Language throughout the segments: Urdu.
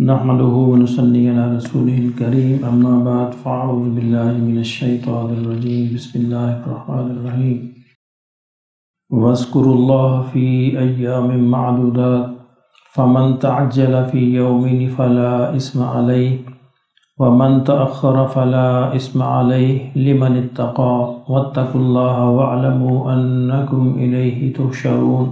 نحمده ونصلي على رسوله الكريم اما بعد فاعوذ بالله من الشيطان الرجيم بسم الله الرحمن الرحيم واذكروا الله في ايام معدودات فمن تعجل في يومين فلا اثم عليه ومن تأخر فلا اثم عليه لمن اتقى واتقوا الله واعلموا انكم اليه تحشرون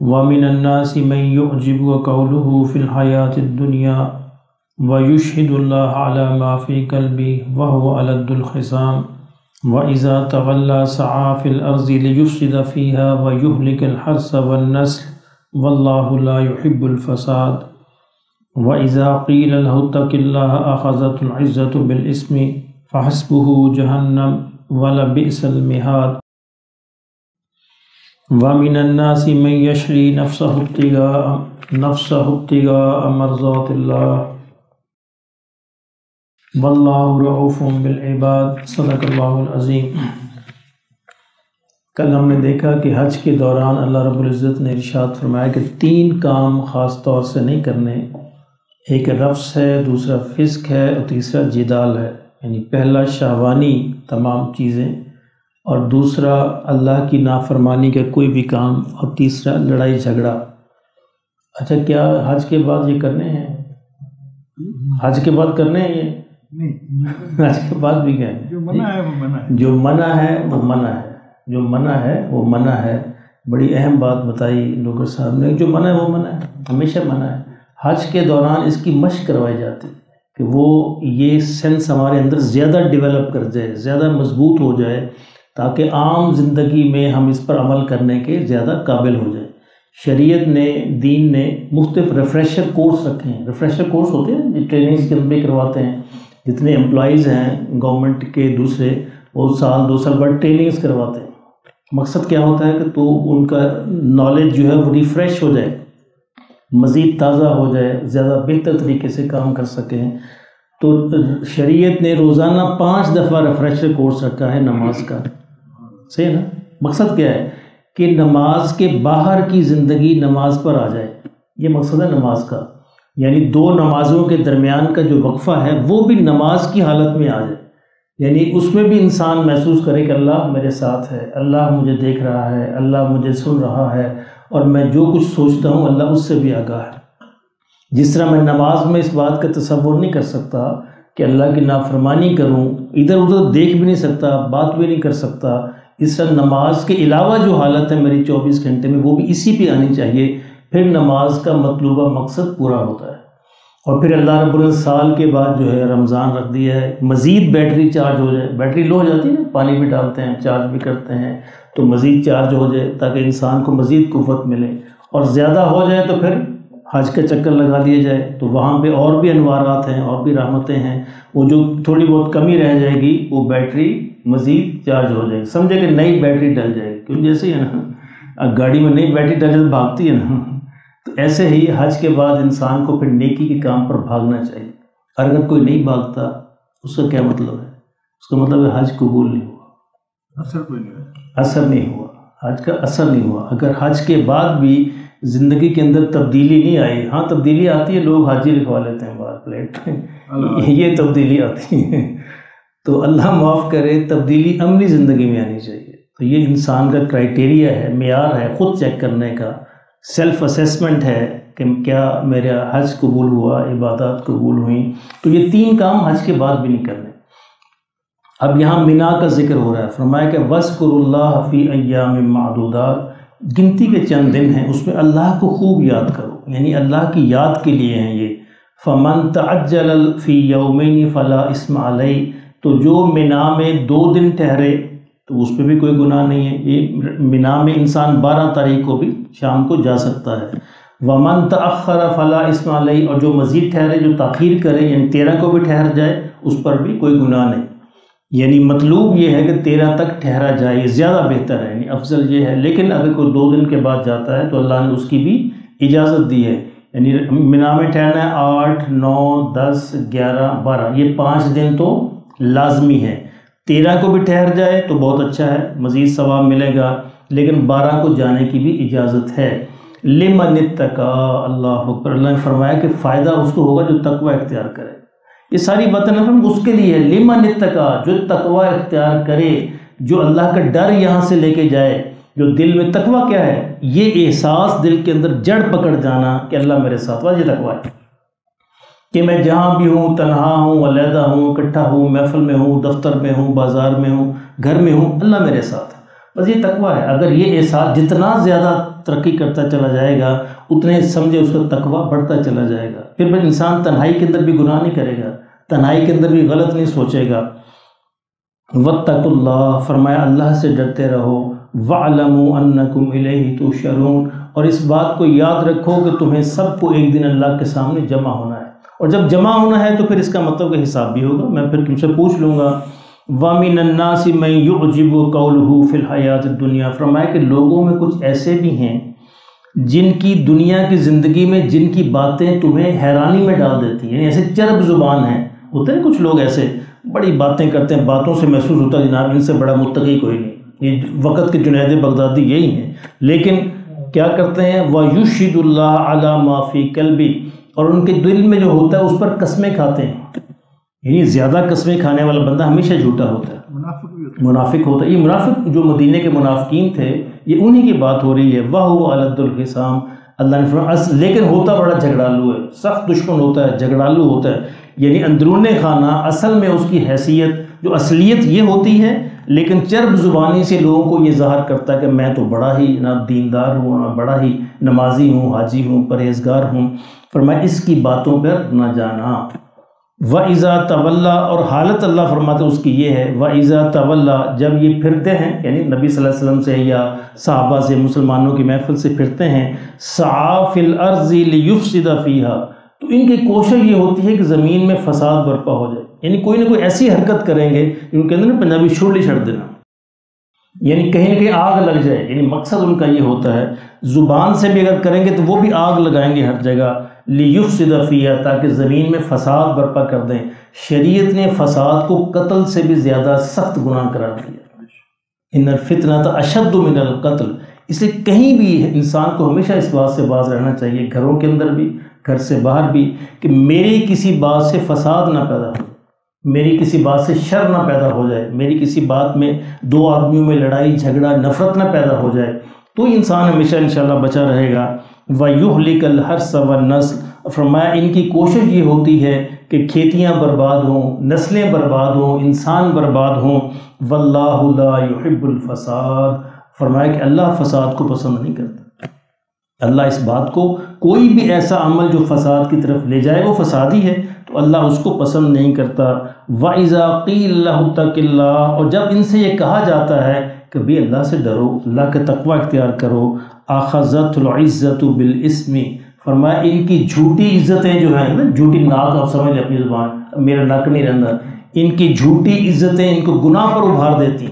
ومن الناس من يعجبك قوله في الحياة الدنيا ويشهد الله على ما في قلبه وهو ألد الخصام وإذا تولى سعى في الأرض ليفسد فيها ويهلك الحرث والنسل والله لا يحب الفساد وإذا قيل له اتق الله أخذته العزة بالإثم فحسبه جهنم ولبئس المهاد وَمِنَ النَّاسِ مَن يَشْرِي نَفْسَهُ ابْتِغَاءَ مَرْضَاتِ اللَّهِ وَاللَّهُ رَءُوفٌ بِالْعِبَادِ صدق اللہ العظیم۔ کل ہم نے دیکھا کہ حج کے دوران اللہ رب العزت نے ارشاد فرمایا کہ 3 کام خاص طور سے نہیں کرنے، ایک رفث ہے، دوسرا فسق ہے اور تیسرا جدال ہے، یعنی پہلا شہوانی تمام چیزیں، اور دوسرا اللہ کی نافرمانی کا کوئی بھی کام، اور تیسرا لڑائی جھگڑا۔ اچھا، کیا حج کے بعد یہ کرنے ہیں؟ حج کے بعد کرنے ہیں یہ؟ حج کے بعد بھی کہیں جو منع ہے وہ منع ہے، جو منع ہے وہ منع ہے، جو منع ہے وہ منع ہے۔ بڑی اہم بات بتائی لوگر صاحب نے، جو منع ہے وہ منع ہے، ہمیشہ منع ہے۔ حج کے دوران اس کی مشق کروائی جاتی ہے کہ وہ یہ سینس ہمارے اندر زیادہ ڈیولپ کر جائے، زیادہ مضبوط ہو جائے، تاکہ عام زندگی میں ہم اس پر عمل کرنے کے زیادہ قابل ہو جائیں۔ شریعت نے، دین نے مختلف ریفریشر کورس رکھے ہیں۔ ریفریشر کورس ہوتے ہیں جو ٹریننگز کے اندر کرواتے ہیں، جتنے امپلائیز ہیں گورنمنٹ کے دوسرے، وہ سال 2 سال بعد ٹریننگز کرواتے ہیں۔ مقصد کیا ہوتا ہے کہ تو ان کا نالج جو ہے وہ ریفریش ہو جائے، مزید تازہ ہو جائے، زیادہ بہتر طریقے سے کام کر سکیں۔ تو شریعت نے روزانہ 5 دفعہ ریفریشر کورس رکھا ہے نماز کا، صحیح نا؟ مقصد کیا ہے کہ نماز کے باہر کی زندگی نماز پر آ جائے، یہ مقصد ہے نماز کا، یعنی 2 نمازوں کے درمیان کا جو وقفہ ہے وہ بھی نماز کی حالت میں آ جائے، یعنی اس میں بھی انسان محسوس کرے کہ اللہ میرے ساتھ ہے، اللہ مجھے دیکھ رہا ہے، اللہ مجھے سن رہا ہے، اور میں جو کچھ سوچتا ہوں اللہ اس سے بھی آگاہ ہے۔ جس طرح میں نماز میں اس بات کا تصور نہیں کر سکتا کہ اللہ کی نافرمانی کروں، ادھر ادھر دیکھ بھی نہیں سکتا، بات بھی نہیں کر سکتا، اس طرح نماز کے علاوہ جو حالت ہے میری 24 گھنٹے میں وہ بھی اسی پہ آنی چاہیے، پھر نماز کا مطلوبہ مقصد پورا ہوتا ہے۔ اور پھر اللہ رب العزت سال کے بعد جو ہے رمضان رکھ دیا ہے، مزید بیٹری چارج ہو جائے، بیٹری لو ہو جاتی ہے نا، پانی بھی ڈالتے ہیں، چارج بھی کرتے ہیں، تو مزید چارج ہو جائے تاکہ انسان کو مزید قوت ملے، اور زیادہ ہو جائے تو پھر حج کا چکر لگا دیا جائے، تو وہاں پہ اور بھی انوارات ہیں، اور بھی رحمتیں ہیں، وہ جو تھوڑی بہت کمی رہ جائے گی وہ بیٹری مزید چارج ہو جائے گی، سمجھے کہ نئی بیٹری ڈل جائے گی، کیوں جیسے ہی ہے نا گاڑی میں نئی بیٹری ڈل جائے تو بھاگتی ہے نا، تو ایسے ہی حج کے بعد انسان کو پھر نیکی کے کام پر بھاگنا چاہیے۔ اگر کوئی نہیں بھاگتا اس کا کیا مطلب ہے؟ اس کا مطلب ہے حج قبول نہیں ہوا، اثر کوئی نہیں ہوا، اثر نہیں ہوا، حج کا اثر نہیں ہوا۔ اگر حج کے بعد بھی زندگی کے اندر تبدیلی نہیں آئی، ہاں تبدیلی آتی ہے، لوگ حاجی لکھوا لیتے ہیں باہر پلیٹ پہ، یہ تبدیلی آتی ہے، تو اللہ معاف کرے، تبدیلی عملی زندگی میں آنی چاہیے۔ تو یہ انسان کا کرائٹیریا ہے، معیار ہے خود چیک کرنے کا، سیلف اسیسمنٹ ہے کہ کیا میرا حج قبول ہوا، عبادات قبول ہوئیں۔ تو یہ 3 کام حج کے بعد بھی نہیں کرنے۔ اب یہاں مینا کا ذکر ہو رہا ہے، فرمایا کہ وَاذْكُرُوا اللَّهَ فِي أَيَّامٍ مَّعْدُودَاتٍ، گنتی کے چند دن ہیں، اس میں اللہ کو خوب یاد کرو، یعنی اللہ کی یاد کے لیے ہیں یہ۔ فَمَن تَعَجَّلَ فِي يَوْمَيْنِ فَلَا إِثْمَ عَلَيْهِ، تو جو مینا میں 2 دن ٹھہرے تو اس پہ بھی کوئی گناہ نہیں ہے۔ یہ مینا میں انسان 12 تاریخ کو بھی شام کو جا سکتا ہے۔ وَمَن تَأَخَّرَ فَلَا إِثْمَ عَلَيْهِ، اور جو مزید ٹھہرے، جو تاخیر کرے، یعنی 13 کو بھی ٹھہر جائے، اس پر بھی کوئی گناہ نہیں۔ یعنی مطلوب یہ ہے کہ 13 تک ٹھہرا جائے، یہ زیادہ بہتر ہے، یعنی افضل یہ ہے۔ لیکن اگر کوئی 2 دن کے بعد جاتا ہے تو اللہ نے اس کی بھی اجازت دی ہے، یعنی مینا میں ٹھہرنا ہے 8، 9، 10، 11، 12، یہ 5 دن تو لازمی ہے۔ 13 کو بھی ٹھہر جائے تو بہت اچھا ہے، مزید ثواب ملے گا، لیکن 12 کو جانے کی بھی اجازت ہے۔ لمن اتقا، اللہ اکبر، اللہ نے فرمایا کہ فائدہ اس کو ہوگا جو تقوی اختیار کرے۔ یہ ساری باتیں نہ اس کے لیے ہے، لمن اتقا، جو تقوی اختیار کرے، جو اللہ کا ڈر یہاں سے لے کے جائے، جو دل میں تقوی کیا ہے، یہ احساس دل کے اندر جڑ پکڑ جانا کہ اللہ میرے ساتھ، یہ تقوی ہے کہ میں جہاں بھی ہوں، تنہا ہوں، علیحدہ ہوں، اکٹھا ہوں، محفل میں ہوں، دفتر میں ہوں، بازار میں ہوں، گھر میں ہوں، اللہ میرے ساتھ ہے، بس یہ تقوی ہے۔ اگر یہ احساس جتنا زیادہ ترقی کرتا چلا جائے گا اتنے سمجھے اس کا تقوی بڑھتا چلا جائے گا، پھر انسان تنہائی کے اندر بھی گناہ نہیں کرے گا، تنہائی کے اندر بھی غلط نہیں سوچے گا۔ واتقوا اللہ، فرمایا اللہ سے ڈرتے رہو، وَاعْلَمُوا أَنَّكُمْ إِلَيْهِ تُحْشَرُونَ، اور اس بات کو یاد رکھو کہ تمہیں سب کو ایک دن اللہ کے سامنے جمع ہونا ہے، اور جب جمع ہونا ہے تو پھر اس کا مطلب کہ حساب بھی ہوگا، میں پھر تم سے پوچھ لوں گا۔ وَمِنَ النَّاسِ مَن يُعْجِبُ قَوْلُهُ فِي الْحَيَاةِ الدُّنْيَا، فرمایا کہ لوگوں میں کچھ ایسے بھی ہیں جن کی دنیا کی زندگی میں جن کی باتیں تمہیں حیرانی میں ڈال دیتی ہیں، یعنی ایسے چرب زبان ہیں، ہوتے ہیں کچھ لوگ ایسے بڑی باتیں کرتے ہیں، باتوں سے محسوس ہوتا ہے جناب ان سے بڑا متقی کوئی نہیں، یہ وقت کے جنید بغدادی یہی ہیں، لیکن کیا کرتے ہیں، وَيُشْهِدُ اللَّهَ عَلَى مَا فِي قَلْبِهِ، اور ان کے دل میں جو ہوتا ہے اس پر قسمیں کھاتے ہیں، یعنی زیادہ قسمیں کھانے والا بندہ ہمیشہ جھوٹا ہوتا ہے، منافق ہوتا ہے۔ یہ منافق جو مدینے کے منافقین تھے یہ انہی کی بات ہو رہی ہے، وَهُوَ أَلَدُّ الْخِصَامِ، اللہ نے فرمایا لیکن ہوتا بڑا جھگڑالو ہے، سخت دشمن ہوتا ہے، جھگڑالو ہوتا ہے، یعنی اندرون خانہ اصل میں اس کی حیثیت جو اصلیت یہ ہوتی ہے، لیکن چرب زبانی سے لوگوں کو یہ ظاہر کرتا ہے کہ میں تو بڑا ہی نہ دیندار ہوں، نہ بڑا ہی نمازی ہوں، حاجی ہوں، پرہیزگار ہوں۔ فرمایا اس کی باتوں پر نہ جانا۔ وَإِذَا تَوَلَّى، اور حالت اللہ فرماتے اس کی یہ ہے، وَإِذَا تَوَلَّى، جب یہ پھرتے ہیں، یعنی نبی صلی اللہ علیہ وسلم سے یا صحابہ سے، مسلمانوں کی محفل سے پھرتے ہیں، سَعَى فِي الْأَرْضِ لِيُفْسِدَ فِيهَا، تو ان کی کوشش یہ ہوتی ہے کہ زمین میں فساد برپا ہو جائے، یعنی کوئی نہ کوئی ایسی حرکت کریں گے ان کے اندر پنجابی شرلی چھڑ دینا، یعنی کہیں نہ کہیں آگ لگ جائے، یعنی مقصد ان کا یہ ہوتا ہے، زبان سے بھی اگر کریں گے تو وہ بھی آگ لگائیں گے ہر جگہ، لیفسد فیہا، تاکہ زمین میں فساد برپا کر دیں۔ شریعت نے فساد کو قتل سے بھی زیادہ سخت گناہ قرار دیا، ان الفتنۃ اشد من القتل، اس لیے کہیں بھی انسان کو ہمیشہ اس بات سے باز رہنا چاہیے، گھروں کے اندر بھی، گھر سے باہر بھی، کہ میری کسی بات سے فساد نہ پیدا ہو، میری کسی بات سے شر نہ پیدا ہو جائے، میری کسی بات میں دو آدمیوں میں لڑائی جھگڑا نفرت نہ پیدا ہو جائے، تو انسان ہمیشہ انشاءاللہ بچا رہے گا۔ وَيُهْلِكَ الْحَرْثَ وَالنَّسْلَ، فرمایا ان کی کوشش یہ ہوتی ہے کہ کھیتیاں برباد ہوں، نسلیں برباد ہوں، انسان برباد ہوں۔ وَاللَّهُ لَا يُحِبُّ الْفَسَادَ، فرمایا کہ اللہ فساد کو پسند نہیں کرتا، اللہ اس بات کو، کوئی بھی ایسا عمل جو فساد کی طرف لے جائے وہ فسادی ہے، تو اللہ اس کو پسند نہیں کرتا۔ وَإِذَا قِيلَ لَهُ اتَّقِ اللَّهَ، اور جب ان سے یہ کہا جاتا ہے کہ بھی اللہ سے ڈرو، اللہ کا تقوی اختیار کرو، أَخَذَتْ الْعِزَّةُ بِالْإِثْمِ، فرمایا ان کی جھوٹی عزتیں جو ہیں نا، جھوٹی ناک آپ سمجھ لیں اپنی زبان، میرا ناک نہیں رہتا، ان کی جھوٹی عزتیں ان کو گناہ پر ابھار دیتی،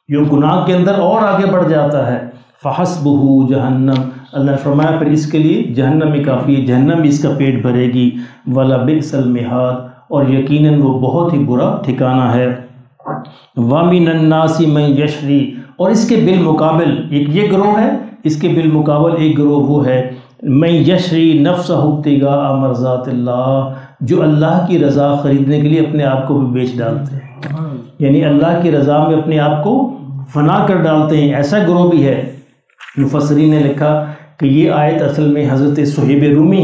یہ گناہ کے اندر اور آگے بڑھ جاتا ہے۔ فَحَسْبُهُ جَهَنَّمْ، اللہ نے فرمایا پھر اس کے لیے جہنم ہی کافی ہے، جہنم بھی اس کا پیٹ بھرے گی۔ وَلَبِئْسَ الْمِہَادُ، اور یقیناً وہ بہت ہی برا ٹھکانہ ہے۔ وَمِنَ النَّاسِ مَن يَشْرِي، اور اس کے بالمقابل ایک یہ گروہ ہے، اس کے بالمقابل ایک گروہ وہ ہے، مَن يَشْرِي نَفْسَهُ ابْتِغَاءَ مَرْضَاتِ اللَّهِ، جو اللہ کی رضا خریدنے کے لیے اپنے آپ کو بھی بیچ ڈالتے ہیں، یعنی اللہ کی رضا میں اپنے آپ کو فنا کر ڈالتے ہیں، ایسا گروہ بھی ہے۔ مفسرین نے لکھا کہ یہ آیت اصل میں حضرت صہیب رومی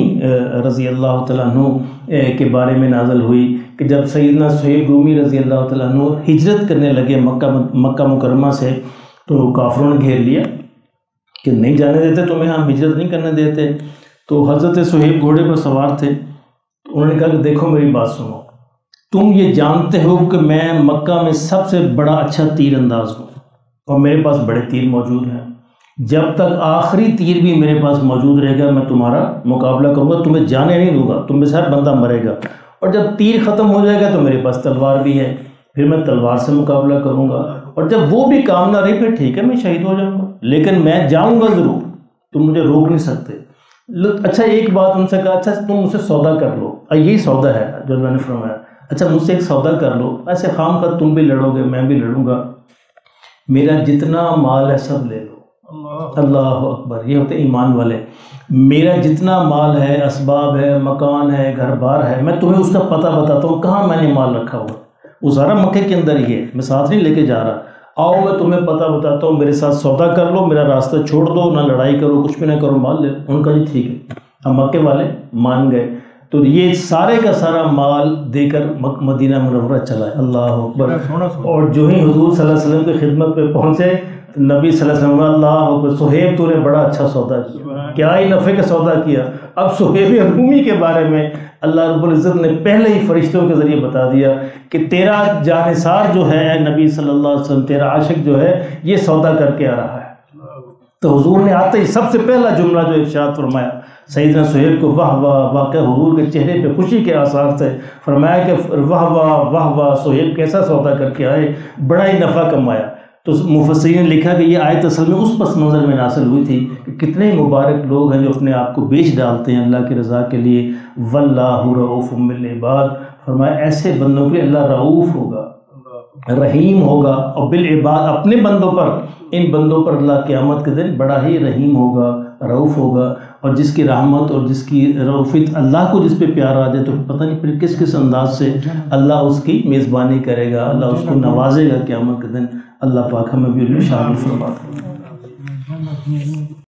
رضی اللہ تعالیٰ عنہ کے بارے میں نازل ہوئی کہ جب سیدنا صہیب رومی رضی اللہ تعالیٰ عنہ ہجرت کرنے لگے مکہ مکرمہ سے، تو کافروں نے گھیر لیا کہ نہیں جانے دیتے تمہیں، ہم ہجرت نہیں کرنے دیتے۔ تو حضرت صہیب گھوڑے پر سوار تھے، تو انہوں نے کہا کہ دیکھو میری بات سنو، تم یہ جانتے ہو کہ میں مکہ میں سب سے بڑا اچھا تیر انداز ہوں اور میرے پاس بڑے تیر موجود ہیں، جب تک آخری تیر بھی میرے پاس موجود رہے گا میں تمہارا مقابلہ کروں گا، تمہیں جانے نہیں دوں گا، تم میں سے ہر بندہ مرے گا، اور جب تیر ختم ہو جائے گا تو میرے پاس تلوار بھی ہے، پھر میں تلوار سے مقابلہ کروں گا، اور جب وہ بھی کام نہ رہی پھر ٹھیک ہے میں شہید ہو جاؤں گا، لیکن میں جاؤں گا ضرور، تم مجھے روک نہیں سکتے۔ اچھا ایک بات ان سے کہا، اچھا تم مجھ سے سودا کر لو، یہی سودا ہے جو اللہ نے فرمایا، اچھا مجھ سے ایک سودا کر لو، ایسے خام کا تم بھی لڑو گے میں بھی لڑوں گا، میرا جتنا مال ہے سب لے لو، اللہ اکبر، یہ ہوتے ایمان والے۔ میرا جتنا مال ہے، اسباب ہے، مکان ہے، گھر بار ہے، میں تمہیں اس کا پتہ بتاتا ہوں کہاں میں نے مال رکھا ہوا۔ وہ سارا مکے کے اندر ہی ہے، میں ساتھ نہیں لے کے جا رہا۔ آؤ میں تمہیں پتہ بتاتا ہوں، میرے ساتھ سودا کر لو، میرا راستہ چھوڑ دو، نہ لڑائی کرو، کچھ بھی نہ کرو، مال لے لو۔ ان کا جی ٹھیک ہے۔ اب مکے والے مان گئے، تو یہ سارے کا سارا مال دے کر مدینہ منورہ چلا ہے۔ اللہ اکبر۔ اور جو ہی حضور صلی اللہ علیہ وسلم کی خدمت پہ پہنچے، نبی صلی اللہ علیہ وسلم، اللہ اکبر، صہیب تو نے بڑا اچھا سودا کیا، کیا ہی نفع کا سودا کیا۔ اب صہیب رومی کے بارے میں اللہ رب العزت نے پہلے ہی فرشتوں کے ذریعے بتا دیا کہ تیرا جانثار جو ہے اے نبی صلی اللہ علیہ وسلم، تیرا عاشق جو ہے یہ سودا کر کے آ رہا ہے۔ تو حضور نے آتے ہی سب سے پہلا جملہ جو ارشاد فرمایا سیدنا صہیب کو، واہ واہ واہ، کہ حضور کے چہرے پہ خوشی کے آثار تھے، فرمایا کہ واہ واہ واہ واہ، صہیب کیسا سودا کر کے آئے، بڑا ہی نفع کمایا۔ تو مفسرین نے لکھا کہ یہ آیت اصل میں اس پس منظر میں نازل ہوئی تھی کہ کتنے مبارک لوگ ہیں جو اپنے آپ کو بیچ ڈالتے ہیں اللہ کی رضا کے لیے۔ واللہ رؤوف بالعباد، فرمایا ایسے بندوں کے اللہ رؤوف ہوگا، رحیم ہوگا، اور بالعباد اپنے بندوں پر، ان بندوں پر اللہ قیامت کے دن بڑا ہی رحیم ہوگا، رؤوف ہوگا۔ اور جس کی رحمت اور جس کی رؤوفیت اللہ کو جس پہ پیار آ جائے تو پتہ نہیں پھر کس کس انداز سے اللہ اس کی میزبانی کرے گا، اللہ اس کو نوازے گا قیامت کے دن۔ اللہ پاک ہمیں بھی شامل فرما دے۔